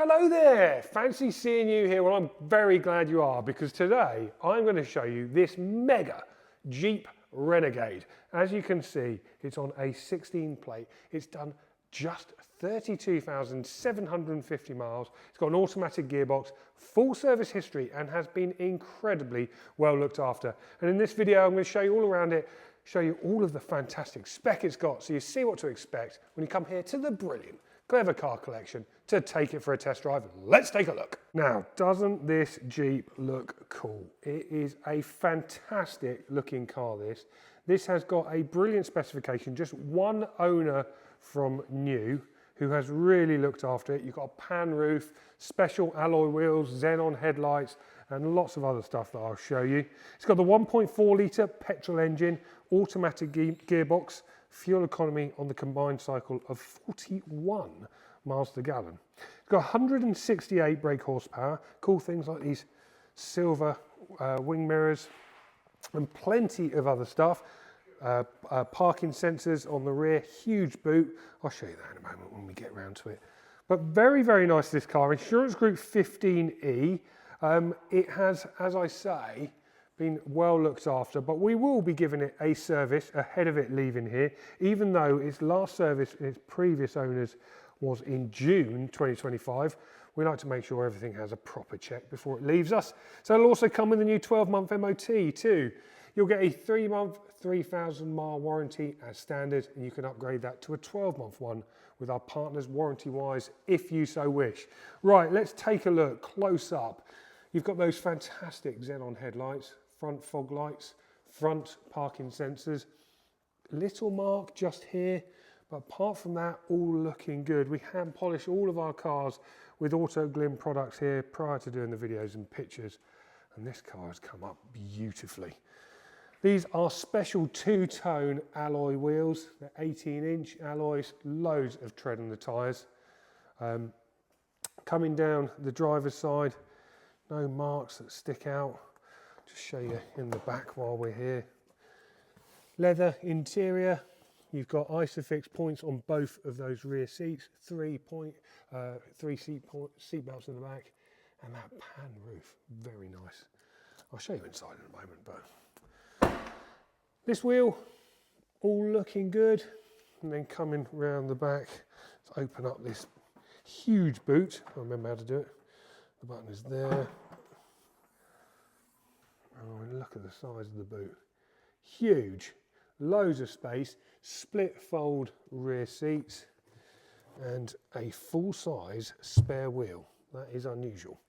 Hello there, fancy seeing you here. Well, I'm very glad you are, because today I'm going to show you this mega Jeep Renegade. As you can see, it's on a 16 plate. It's done just 32,750 miles. It's got an automatic gearbox, full service history, and has been incredibly well looked after. And in this video, I'm going to show you all around it, show you all of the fantastic spec it's got, so you see what to expect when you come here to the brilliant Clever Car Collection to take it for a test drive. Let's take a look. Now, doesn't this Jeep look cool? It is a fantastic looking car, this. This has got a brilliant specification, just one owner from new who has really looked after it. You've got a pan roof, special alloy wheels, xenon headlights, and lots of other stuff that I'll show you. It's got the 1.4 litre petrol engine, automatic gearbox, fuel economy on the combined cycle of 41 miles per gallon. It's got 168 brake horsepower, cool things like these silver wing mirrors and plenty of other stuff. Parking sensors on the rear, huge boot. I'll show you that in a moment when we get around to it. But very, very nice, this car. Insurance Group 15E. It has, as I say, been well looked after, but we will be giving it a service ahead of it leaving here, even though its last service in its previous owners was in June 2025. We like to make sure everything has a proper check before it leaves us. So it'll also come with a new 12-month MOT too. You'll get a 3-month, 3,000 mile warranty as standard, and you can upgrade that to a 12-month one with our partners warranty-wise if you so wish. Right, let's take a look close up. You've got those fantastic xenon headlights, front fog lights, front parking sensors, little mark just here, but apart from that, all looking good. We hand polish all of our cars with Auto Glim products here prior to doing the videos and pictures, and this car has come up beautifully. These are special two-tone alloy wheels. They're 18-inch alloys, loads of tread on the tyres. Coming down the driver's side, no marks that stick out. Just show you in the back while we're here. Leather interior. You've got ISOFIX points on both of those rear seats. Three seat belts in the back, and that pan roof, very nice. I'll show you inside in a moment, but this wheel, all looking good. And then coming round the back, let's open up this huge boot. I remember how to do it. The button is there. Oh, and look at the size of the boot. Huge, loads of space, split fold rear seats, and a full-size spare wheel. That is unusual.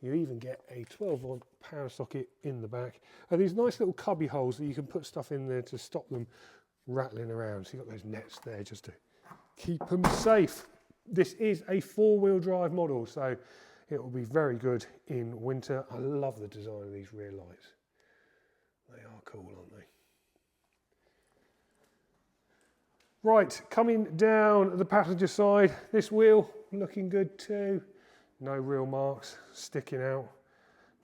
You even get a 12-volt power socket in the back. And these nice little cubby holes that you can put stuff in there to stop them rattling around. So you've got those nets there just to keep them safe. This is a 4-wheel drive model, so it will be very good in winter. I love the design of these rear lights. They are cool, aren't they? Right, coming down the passenger side, this wheel looking good too. No real marks sticking out.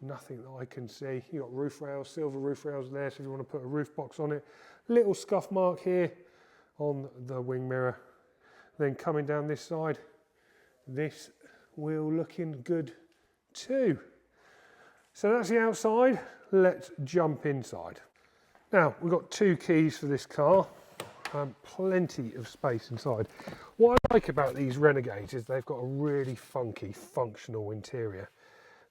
Nothing that I can see. You've got roof rails, silver roof rails there, so if you want to put a roof box on it. Little scuff mark here on the wing mirror. Then coming down this side, this wheel looking good too. So that's the outside. Let's jump inside. Now, we've got 2 keys for this car. Plenty of space inside. What I like about these Renegades is they've got a really funky, functional interior.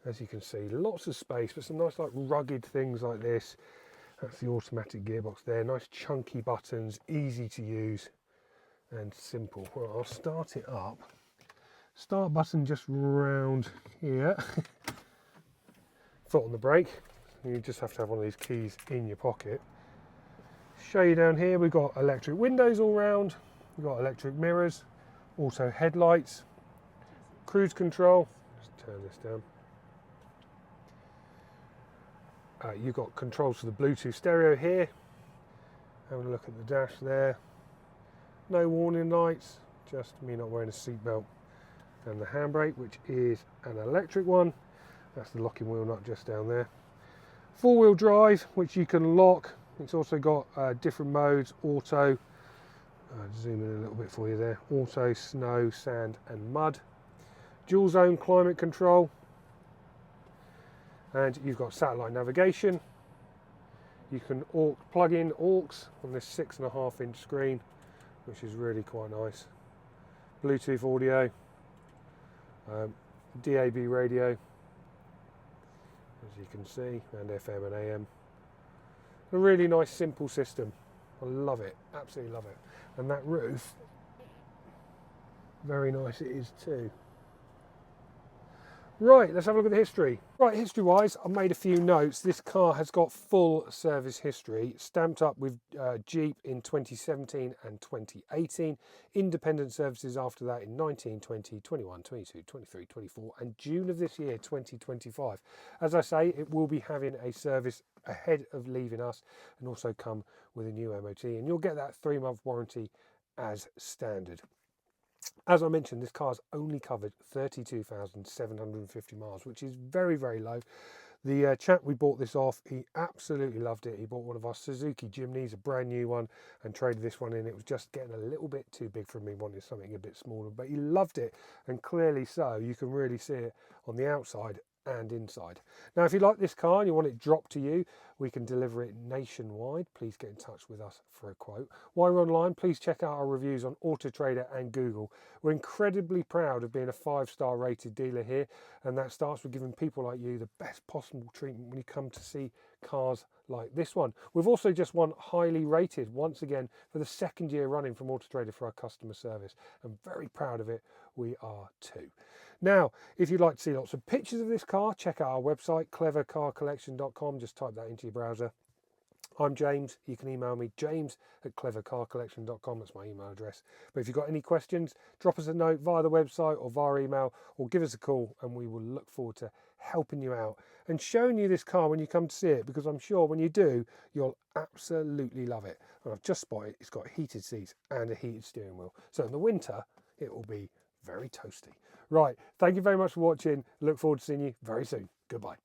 As you can see, lots of space, but some nice like rugged things like this. That's the automatic gearbox there. Nice chunky buttons, easy to use and simple. Well, I'll start it up. Start button just round here. Foot on the brake. You just have to have one of these keys in your pocket. Show you down here, we've got electric windows all round. We've got electric mirrors, auto headlights, cruise control. Just turn this down. You've got controls for the Bluetooth stereo here. Having a look at the dash there. No warning lights, just me not wearing a seatbelt. And the handbrake, which is an electric one. That's the locking wheel nut just down there. 4-wheel drive, which you can lock. It's also got different modes, auto, zoom in a little bit for you there, auto, snow, sand and mud. dual zone climate control, and you've got satellite navigation. You can plug in aux on this 6.5-inch screen, which is really quite nice. Bluetooth audio, DAB radio, as you can see, and FM and AM. A really nice simple system. I love it, absolutely love it. And that roof, very nice it is too. Right, let's have a look at the history. Right, history-wise, I've made a few notes. This car has got full service history, stamped up with Jeep in 2017 and 2018, independent services after that in 19, 20, 21, 22, 23, 24, and June of this year, 2025. As I say, it will be having a service ahead of leaving us and also come with a new MOT, and you'll get that 3-month warranty as standard. As I mentioned, this car's only covered 32,750 miles, which is very, very low. The chap we bought this off, he absolutely loved it. He bought one of our Suzuki Jimneys, a brand new one, and traded this one in. It was just getting a little bit too big for me, wanted something a bit smaller, but he loved it, and clearly so. You can really see it on the outside and inside. Now, if you like this car and you want it dropped to you, we can deliver it nationwide. Please get in touch with us for a quote. While you're online, please check out our reviews on Auto Trader and Google. We're incredibly proud of being a 5-star rated dealer here, and that starts with giving people like you the best possible treatment when you come to see cars like this one. We've also just won highly rated once again for the 2nd year running from Auto Trader for our customer service. I'm very proud of it. We are too. Now, if you'd like to see lots of pictures of this car, check out our website, clevercarcollection.com. Just type that into your browser. I'm James. You can email me, james@clevercarcollection.com. That's my email address. But if you've got any questions, drop us a note via the website or via email, or give us a call, and we will look forward to helping you out and showing you this car when you come to see it, because I'm sure when you do, you'll absolutely love it. And I've just spotted it's got heated seats and a heated steering wheel. So in the winter, it will be very toasty. Right, thank you very much for watching. Look forward to seeing you very soon. Goodbye.